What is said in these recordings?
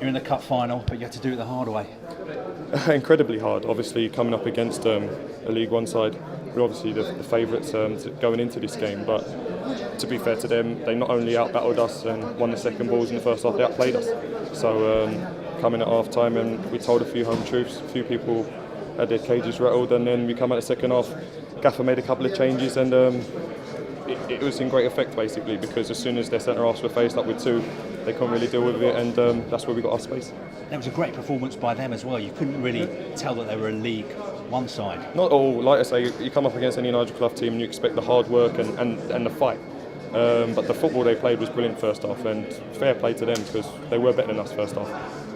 You're in the cup final, but you had to do it the hard way. Incredibly hard. Obviously, coming up against a League One side, we're obviously the favourites going into this game. But to be fair to them, they not only out-battled us and won the second balls in the first half, they outplayed us. So coming at half time, and we told a few home truths. A few people had their cages rattled, and then we come out the second half. Gaffer made a couple of changes, and it was in great effect basically, because as soon as their centre halves were faced up with two, they couldn't really deal with it, and that's where we got our space. It was a great performance by them as well. You couldn't really tell that they were a League One side. Not all. Like I say, you come up against any Nigel Clough team and you expect the hard work and the fight. But the football they played was brilliant first half, and fair play to them because they were better than us first half.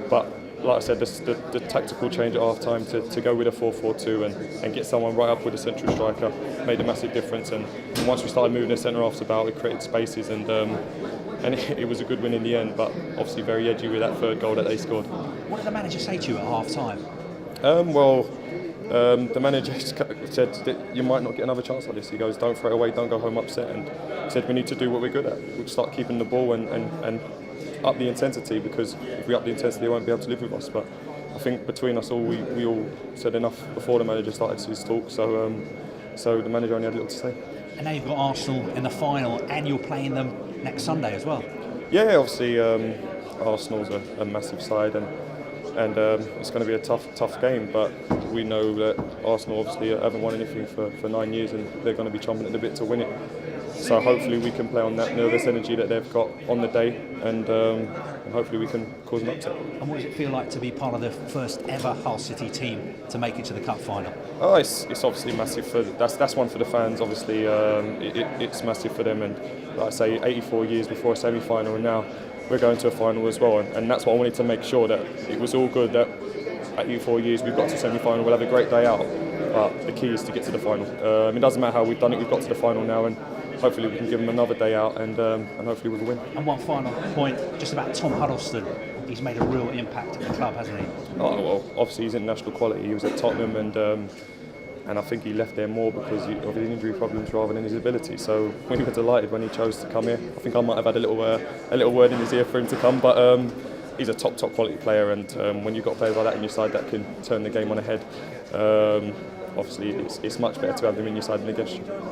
But like I said, the tactical change at half time to go with a 4-4-2 and get someone right up with a central striker made a massive difference. And once we started moving the centre halves about, we created spaces, and it was a good win in the end. But obviously very edgy with that third goal that they scored. What did the manager say to you at half time? The manager said that you might not get another chance like this. He goes, don't throw it away, don't go home upset, and said we need to do what we're good at. We'll start keeping the ball and up the intensity, because if we up the intensity, they won't be able to live with us. But I think between us all, we all said enough before the manager started his talk. So the manager only had little to say. And now you've got Arsenal in the final, and you're playing them next Sunday as well. Yeah, obviously Arsenal's a massive side, and it's going to be a tough game. But we know that Arsenal obviously haven't won anything for 9 years, and they're going to be chomping at the bit to win it. So hopefully we can play on that nervous energy that they've got on the day, and hopefully we can cause an upset. And what does it feel like to be part of the first ever Hull City team to make it to the cup final? Oh, it's obviously massive that's one for the fans. Obviously, it's massive for them, and like I say, 84 years before a semi-final, and now we're going to a final as well. And that's what I wanted to make sure, that it was all good that at 84 years we've got to semi-final. We'll have a great day out, but the key is to get to the final. It doesn't matter how we've done it. We've got to the final now, and hopefully we can give them another day out, and hopefully we'll win. And one final point, just about Tom Huddleston. He's made a real impact at the club, hasn't he? Oh, well, obviously he's international quality. He was at Tottenham, and I think he left there more because of his injury problems rather than his ability. So we were delighted when he chose to come here. I think I might have had a little word in his ear for him to come, but he's a top quality player, and when you've got players like that in your side that can turn the game on a head, obviously it's much better to have them in your side than against you.